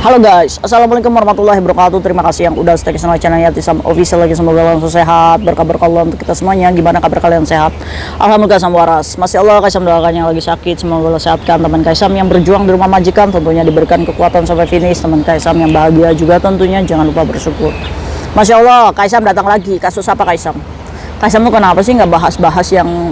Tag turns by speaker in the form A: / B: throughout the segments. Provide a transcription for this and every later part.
A: Halo guys, assalamualaikum warahmatullahi wabarakatuh. Terima kasih yang udah stay sama channel Yatisam Official lagi. Semoga langsung sehat, berkabar Allah untuk kita semuanya. Gimana kabar kalian, sehat? Alhamdulillah sama waras. Masih Allah Kaisam doakan yang lagi sakit, semoga Allah sehatkan. Teman Kaisam yang berjuang di rumah majikan tentunya diberikan kekuatan sampai finish. Teman Kaisam yang bahagia juga tentunya jangan lupa bersyukur. Masya Allah, Kaisam datang lagi. Kasus apa Kaisam? Kaisam tuh kenapa sih nggak bahas-bahas yang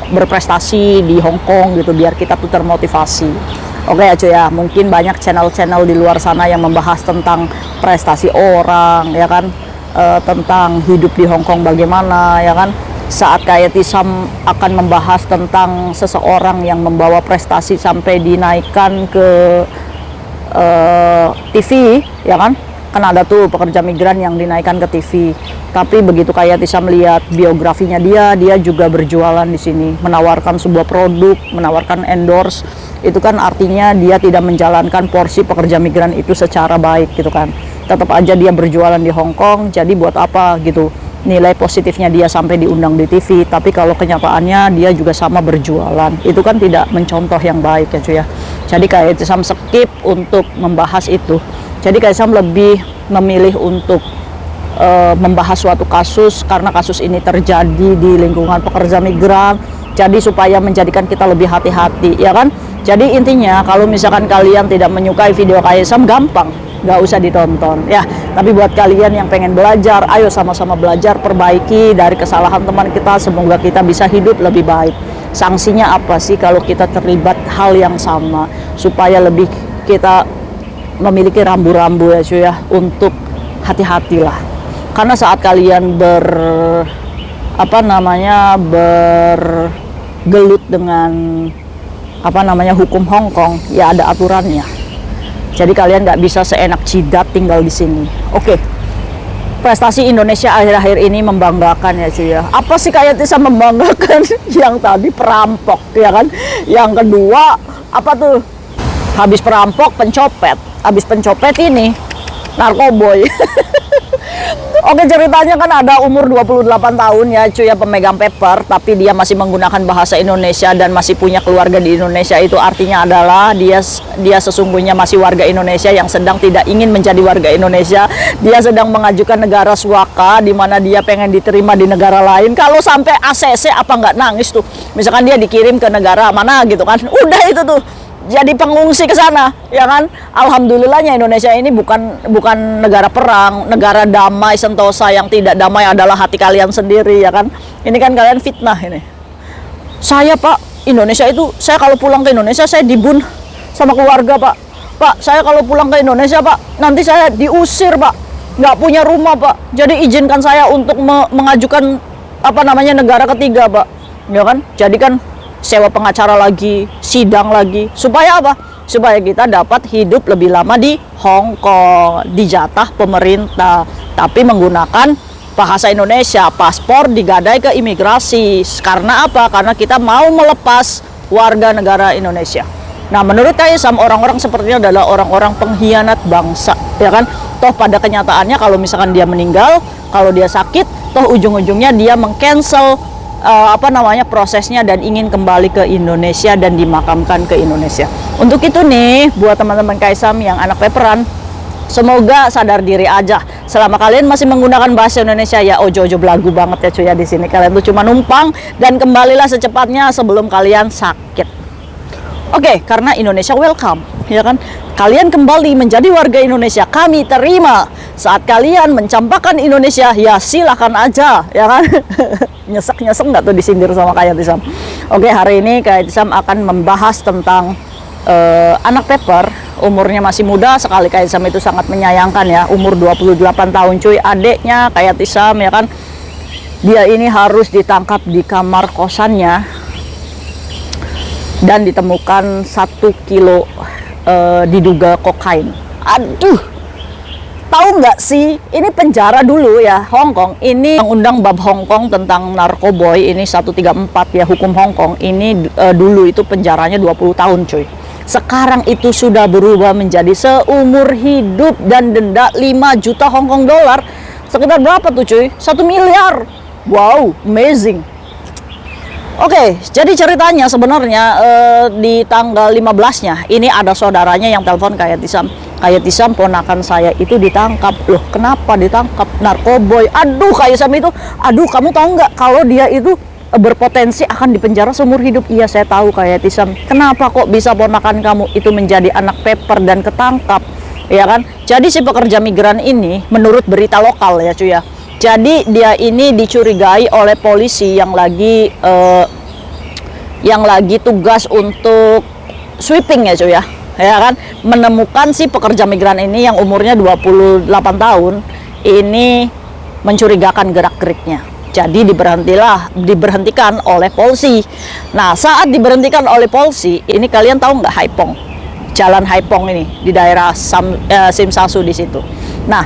A: berprestasi di Hong Kong gitu, biar kita tuh termotivasi. Oke ya cuy ya, mungkin banyak channel-channel di luar sana yang membahas tentang prestasi orang, ya kan, tentang hidup di Hong Kong bagaimana, ya kan. Saat kayak Tisam akan membahas tentang seseorang yang membawa prestasi sampai dinaikkan ke TV, ya kan ada tuh pekerja migran yang dinaikkan ke TV. Tapi begitu kayak Tisam melihat biografinya dia juga berjualan di sini, menawarkan sebuah produk, menawarkan endorse. Itu kan artinya dia tidak menjalankan porsi pekerja migran itu secara baik gitu kan. Tetap aja dia berjualan di Hong Kong, jadi buat apa gitu nilai positifnya dia sampai diundang di TV, tapi kalau kenyataannya dia juga sama berjualan, itu kan tidak mencontoh yang baik ya cuy ya. Jadi kayak Tisam skip untuk membahas itu. Jadi kayak Tisam lebih memilih untuk membahas suatu kasus karena kasus ini terjadi di lingkungan pekerja migran. Jadi supaya menjadikan kita lebih hati-hati, ya kan. Jadi intinya kalau misalkan kalian tidak menyukai video Kaisam, gampang, nggak usah ditonton ya. Tapi buat kalian yang pengen belajar, ayo sama-sama belajar, perbaiki dari kesalahan teman kita. Semoga kita bisa hidup lebih baik. Sanksinya apa sih kalau kita terlibat hal yang sama, supaya lebih kita memiliki rambu-rambu ya cuy ya, untuk hati-hatilah. Karena saat kalian bergelut dengan hukum Hong Kong, ya ada aturannya. Jadi kalian nggak bisa seenak jidat tinggal di sini. Oke. Prestasi Indonesia akhir-akhir ini membanggakan ya cuy ya. Apa sih kayak bisa membanggakan? Yang tadi perampok ya kan. Yang kedua apa tuh? Habis perampok pencopet. Habis pencopet ini narkoboy. Oke, ceritanya kan ada umur 28 tahun ya cuy ya, pemegang paper, tapi dia masih menggunakan bahasa Indonesia dan masih punya keluarga di Indonesia. Itu artinya adalah dia sesungguhnya masih warga Indonesia yang sedang tidak ingin menjadi warga Indonesia. Dia sedang mengajukan negara suaka, di mana dia pengen diterima di negara lain. Kalau sampai ACC apa nggak nangis tuh? Misalkan dia dikirim ke negara mana gitu kan, udah itu tuh jadi pengungsi ke sana, ya kan. Alhamdulillahnya Indonesia ini bukan negara perang, negara damai sentosa. Yang tidak damai adalah hati kalian sendiri, ya kan. Ini kan kalian fitnah ini. Saya Pak, Indonesia itu, saya kalau pulang ke Indonesia saya dibun sama keluarga Pak. Pak, saya kalau pulang ke Indonesia Pak, nanti saya diusir Pak, nggak punya rumah Pak. Jadi izinkan saya untuk mengajukan negara ketiga Pak, ya kan. Jadi kan sewa pengacara lagi, sidang lagi, supaya apa? Supaya kita dapat hidup lebih lama di Hong Kong, dijatah pemerintah, tapi menggunakan bahasa Indonesia, paspor digadai ke imigrasi. Karena apa? Karena kita mau melepas warga negara Indonesia. Nah, menurut Kaisam, orang-orang seperti ini adalah orang-orang pengkhianat bangsa, ya kan? Toh pada kenyataannya kalau misalkan dia meninggal, kalau dia sakit, toh ujung-ujungnya dia meng-cancel prosesnya dan ingin kembali ke Indonesia dan dimakamkan ke Indonesia. Untuk itu nih, buat teman-teman Kaisam yang anak paperan, semoga sadar diri aja. Selama kalian masih menggunakan bahasa Indonesia, ya ojo-ojo belagu banget ya cuy ya di sini. Kalian tuh cuma numpang, dan kembalilah secepatnya sebelum kalian sakit. Oke, karena Indonesia welcome, ya kan. Kalian kembali menjadi warga Indonesia, kami terima. Saat kalian mencampakkan Indonesia, ya silahkan aja, ya kan. Nyesek nggak tuh disindir sama kayak Tisam. Oke, hari ini kayak Tisam akan membahas tentang anak paper, umurnya masih muda sekali. Kayak Tisam itu sangat menyayangkan ya, umur 28 tahun cuy, adeknya kayak Tisam, ya kan. Dia ini harus ditangkap di kamar kosannya dan ditemukan 1 kilo diduga kokain. Aduh, tahu nggak sih, ini penjara dulu ya Hong Kong. Ini undang bab Hong Kong tentang narkoboy ini 134 ya, hukum Hong Kong ini dulu itu penjaranya 20 tahun cuy. Sekarang itu sudah berubah menjadi seumur hidup dan denda 5 juta Hong Kong dolar. Sekitar berapa tuh cuy? 1 miliar. Wow, amazing. Oke, jadi ceritanya sebenarnya di tanggal 15-nya ini ada saudaranya yang telepon kayak Tisam. Kayak Tisam, ponakan saya itu ditangkap. Loh, kenapa ditangkap? Narkoboy. Aduh, kayak Tisam itu, aduh, kamu tahu nggak kalau dia itu berpotensi akan dipenjara seumur hidup? Iya, saya tahu kayak Tisam. Kenapa kok bisa ponakan kamu itu menjadi anak paper dan ketangkap? Ya kan? Jadi si pekerja migran ini menurut berita lokal ya cuy ya. Jadi dia ini dicurigai oleh polisi yang lagi tugas untuk sweeping ya cuy ya kan, menemukan si pekerja migran ini yang umurnya 28 tahun ini mencurigakan gerak-geriknya. Jadi diberhentikan oleh polisi. Nah, saat diberhentikan oleh polisi, ini kalian tahu nggak Haipong? Jalan Haipong ini di daerah Simsasu di situ. Nah,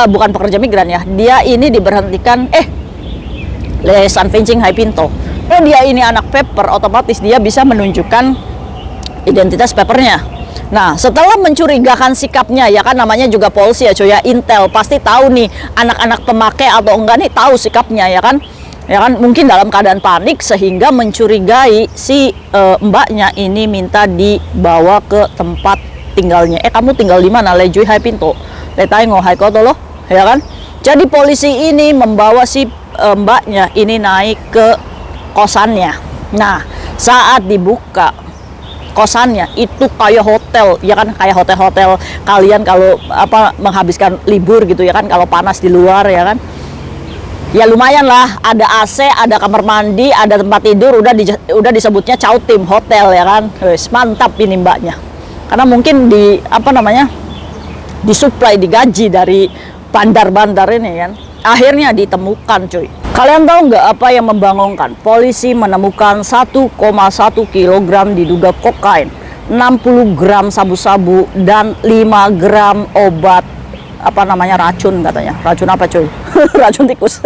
A: bukan pekerja migran ya, dia ini diberhentikan Lesan Fencing Hai Pinto. Oh, dia ini anak paper, otomatis dia bisa menunjukkan identitas papernya. Nah, setelah mencurigakan sikapnya, ya kan namanya juga polisi ya cuy ya, intel pasti tahu nih anak-anak pemakai atau enggak nih, tahu sikapnya ya kan. Ya kan, mungkin dalam keadaan panik sehingga mencurigai si mbaknya ini minta dibawa ke tempat tinggalnya. Kamu tinggal di mana? Lejui Hai Pinto. Letai ngo Hai Koto loh, ya kan? Jadi polisi ini membawa si mbaknya ini naik ke kosannya. Nah, saat dibuka kosannya itu kayak hotel, ya kan, kayak hotel-hotel kalian kalau menghabiskan libur gitu ya kan, kalau panas di luar ya kan. Ya lumayan lah, ada AC, ada kamar mandi, ada tempat tidur, udah disebutnya Chow Tim Hotel ya kan. Wes, mantap ini mbaknya. Karena mungkin disuplai, digaji dari bandar-bandar ini kan. Akhirnya ditemukan cuy. Kalian tahu nggak apa yang membangunkan? Polisi menemukan 1,1 kg diduga kokain, 60 gram sabu-sabu, dan 5 gram obat racun katanya. Racun apa cuy? Racun tikus.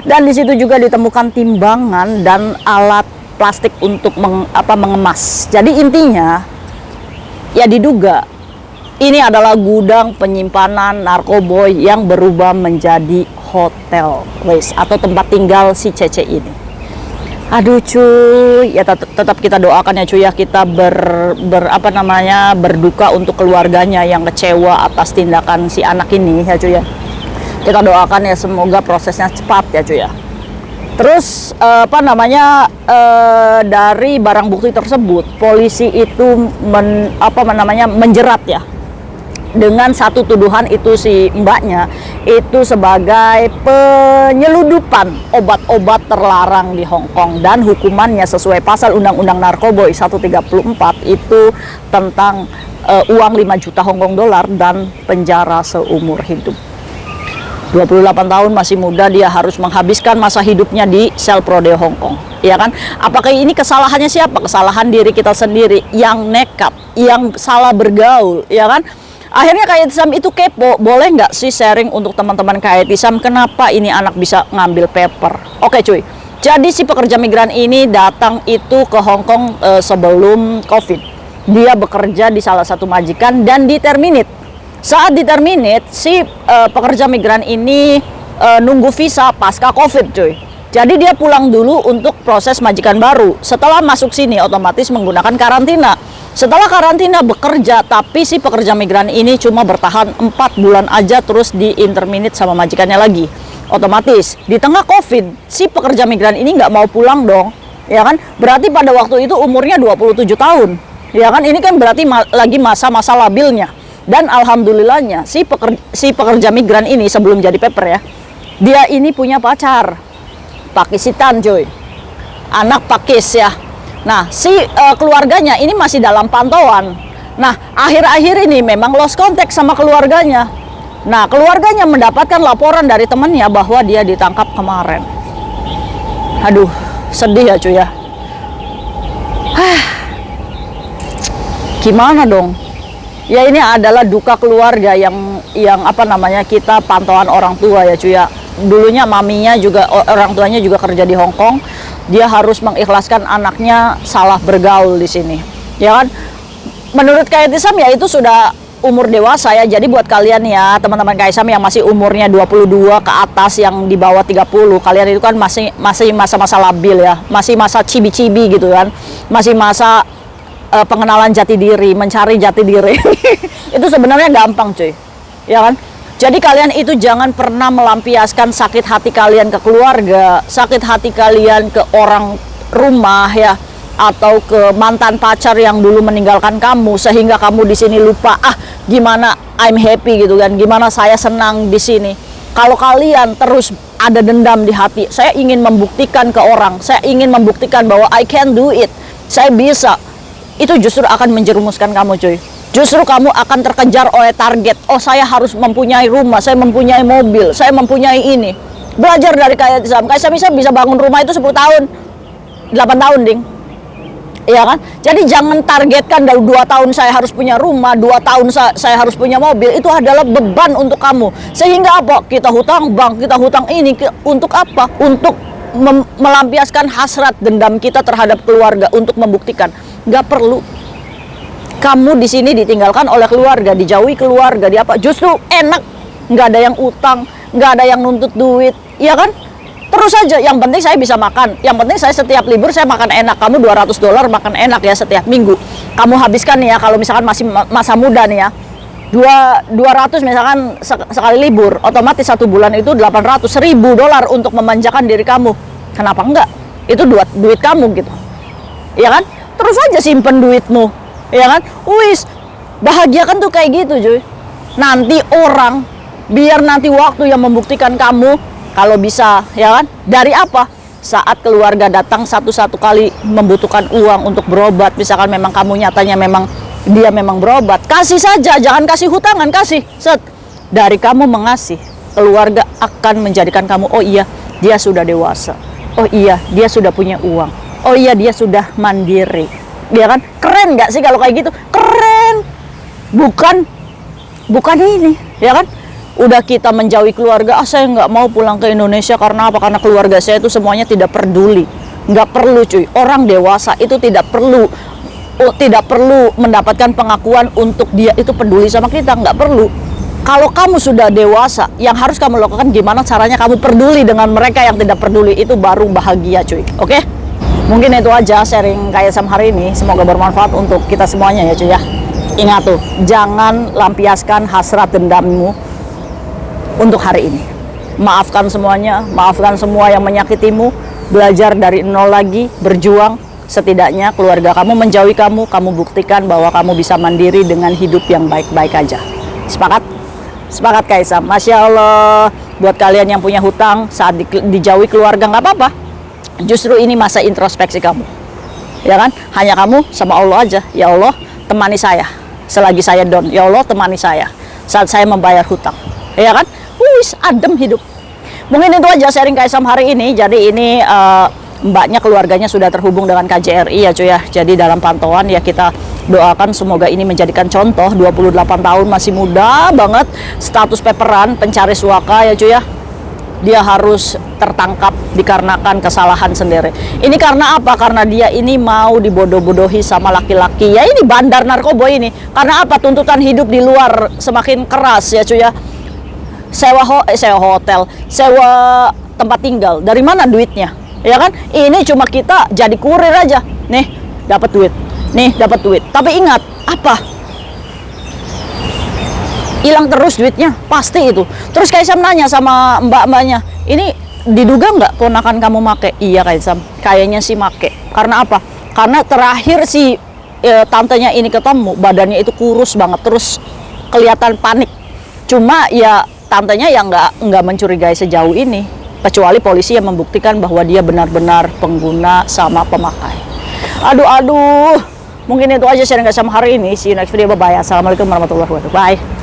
A: Dan di situ juga ditemukan timbangan dan alat plastik untuk mengemas. Jadi intinya ya diduga ini adalah gudang penyimpanan narkoboy yang berubah menjadi hotel, atau tempat tinggal si Cece ini. Aduh cuy, ya tetap kita doakan ya cuy ya, kita berduka untuk keluarganya yang kecewa atas tindakan si anak ini ya cuy ya. Kita doakan ya semoga prosesnya cepat ya cuy ya. Terus dari barang bukti tersebut polisi itu menjerat ya dengan satu tuduhan itu si mbaknya itu sebagai penyeludupan obat-obat terlarang di Hong Kong, dan hukumannya sesuai pasal Undang-Undang Narkoboy 134 itu tentang uang 5 juta Hong Kong dolar dan penjara seumur hidup. 28 tahun, masih muda, dia harus menghabiskan masa hidupnya di sel Prodeo Hong Kong, ya kan? Apakah ini kesalahannya siapa? Kesalahan diri kita sendiri yang nekat, yang salah bergaul, ya kan? Akhirnya kayak Tisam itu kepo, boleh nggak sih sharing untuk teman-teman kayak Tisam, kenapa ini anak bisa ngambil paper? Oke cuy, jadi si pekerja migran ini datang itu ke Hong Kong sebelum COVID. Dia bekerja di salah satu majikan dan diterminate. Saat diterminate, si pekerja migran ini nunggu visa pasca COVID cuy. Jadi dia pulang dulu untuk proses majikan baru. Setelah masuk sini otomatis menggunakan karantina. Setelah karantina bekerja, tapi si pekerja migran ini cuma bertahan 4 bulan aja, terus di-interminate sama majikannya lagi. Otomatis di tengah COVID, si pekerja migran ini nggak mau pulang dong, ya kan? Berarti pada waktu itu umurnya 27 tahun, ya kan? Ini kan berarti lagi masa-masa labilnya. Dan alhamdulillahnya si pekerja migran ini sebelum jadi paper ya, dia ini punya pacar Pakistan cuy, anak Pakis ya. Nah, si keluarganya ini masih dalam pantauan. Nah, akhir-akhir ini memang lost contact sama keluarganya. Nah, keluarganya mendapatkan laporan dari temannya bahwa dia ditangkap kemarin. Aduh, sedih ya cuy ya. Gimana dong? Ya ini adalah duka keluarga yang kita pantauan orang tua ya cuy ya. Dulunya maminya juga, orang tuanya juga kerja di Hong Kong. Dia harus mengikhlaskan anaknya salah bergaul di sini, ya kan? Menurut kayak Tisam ya itu sudah umur dewasa ya. Jadi buat kalian ya, teman-teman Kaisam yang masih umurnya 22 ke atas, yang di bawah 30, kalian itu kan masih masa-masa labil ya. Masih masa cibi-cibi gitu kan. Masih masa pengenalan jati diri, mencari jati diri. Itu sebenarnya gampang cuy. Ya kan? Jadi kalian itu jangan pernah melampiaskan sakit hati kalian ke keluarga, sakit hati kalian ke orang rumah ya, atau ke mantan pacar yang dulu meninggalkan kamu, sehingga kamu di sini lupa gimana I'm happy gitu kan, gimana saya senang di sini. Kalau kalian terus ada dendam di hati, saya ingin membuktikan ke orang, saya ingin membuktikan bahwa I can do it, saya bisa, itu justru akan menjerumuskan kamu cuy. Justru kamu akan terkejar oleh target. Oh, saya harus mempunyai rumah, saya mempunyai mobil, saya mempunyai ini. Belajar dari Kaisam. Kaisam bisa bangun rumah itu 10 tahun, 8 tahun ding. Iya kan? Jadi jangan targetkan dari 2 tahun saya harus punya rumah, 2 tahun saya harus punya mobil. Itu adalah beban untuk kamu. Sehingga apa? Kita hutang bank, kita hutang ini. Untuk apa? Untuk melampiaskan hasrat dendam kita terhadap keluarga. Untuk membuktikan. Nggak perlu. Kamu di sini ditinggalkan oleh keluarga, dijauhi keluarga, di apa? Justru enak, nggak ada yang utang, nggak ada yang nuntut duit, ya kan? Terus aja, yang penting saya bisa makan, yang penting saya setiap libur saya makan enak. Kamu $200 makan enak ya setiap minggu. Kamu habiskan nih ya, kalau misalkan masih masa muda nih ya, 200 misalkan sekali libur, otomatis 1 bulan itu 800, $1.000 untuk memanjakan diri kamu. Kenapa enggak? Itu duit kamu gitu, ya kan? Terus aja simpen duitmu. Ya kan, wis bahagia kan tuh kayak gitu cuy. Nanti orang, biar nanti waktu yang membuktikan kamu kalau bisa, ya kan. Dari apa? Saat keluarga datang satu-satu kali membutuhkan uang untuk berobat, misalkan memang kamu nyatanya dia memang berobat, kasih saja, jangan kasih hutangan, kasih. Set. Dari kamu mengasih, keluarga akan menjadikan kamu, oh iya, dia sudah dewasa. Oh iya, dia sudah punya uang. Oh iya, dia sudah mandiri. Ya kan, keren nggak sih kalau kayak gitu? Keren, bukan ini, ya kan? Udah kita menjauhi keluarga, saya nggak mau pulang ke Indonesia karena apa? Karena keluarga saya itu semuanya tidak peduli. Nggak perlu cuy, orang dewasa itu tidak perlu mendapatkan pengakuan untuk dia itu peduli sama kita, nggak perlu. Kalau kamu sudah dewasa, yang harus kamu lakukan gimana caranya kamu peduli dengan mereka yang tidak peduli, itu baru bahagia cuy, oke? Mungkin itu aja sharing Kaisam hari ini. Semoga bermanfaat untuk kita semuanya ya cuy ya. Ingat tuh, jangan lampiaskan hasrat dendammu untuk hari ini. Maafkan semuanya, maafkan semua yang menyakitimu. Belajar dari nol lagi, berjuang. Setidaknya keluarga kamu menjauhi kamu, kamu buktikan bahwa kamu bisa mandiri dengan hidup yang baik-baik aja. Sepakat? Sepakat Kaisam. Masya Allah. Buat kalian yang punya hutang saat dijauhi keluarga, nggak apa-apa. Justru ini masa introspeksi kamu, ya kan? Hanya kamu sama Allah aja. Ya Allah, temani saya selagi saya down. Ya Allah, temani saya saat saya membayar hutang, ya kan? Wis, adem hidup. Mungkin itu aja sharing Kaisam hari ini. Jadi ini mbaknya, keluarganya sudah terhubung dengan KJRI ya cuy ya. Jadi dalam pantauan ya, kita doakan semoga ini menjadikan contoh. 28 tahun, masih muda banget, status paperan, pencari suaka ya cuy ya. Dia harus tertangkap dikarenakan kesalahan sendiri. Ini karena apa? Karena dia ini mau dibodoh-bodohi sama laki-laki. Ya ini bandar narkoba ini. Karena apa? Tuntutan hidup di luar semakin keras ya cuy ya. Sewa hotel, sewa tempat tinggal. Dari mana duitnya? Ya kan? Ini cuma kita jadi kurir aja. Nih, dapat duit. Nih, dapat duit. Tapi ingat, apa? Hilang terus duitnya, pasti itu. Terus Kaisam nanya sama mbak-mbaknya, ini diduga nggak ponakan kamu make? Iya Kaisam, kayaknya sih make. Karena apa? Karena terakhir si tantenya ini ketemu, badannya itu kurus banget, terus kelihatan panik. Cuma ya tantenya yang nggak mencurigai sejauh ini, kecuali polisi yang membuktikan bahwa dia benar-benar pengguna sama pemakai. Aduh, mungkin itu aja sharing Kaisam hari ini. See you next video, bye bye. Assalamualaikum warahmatullahi wabarakatuh. Bye.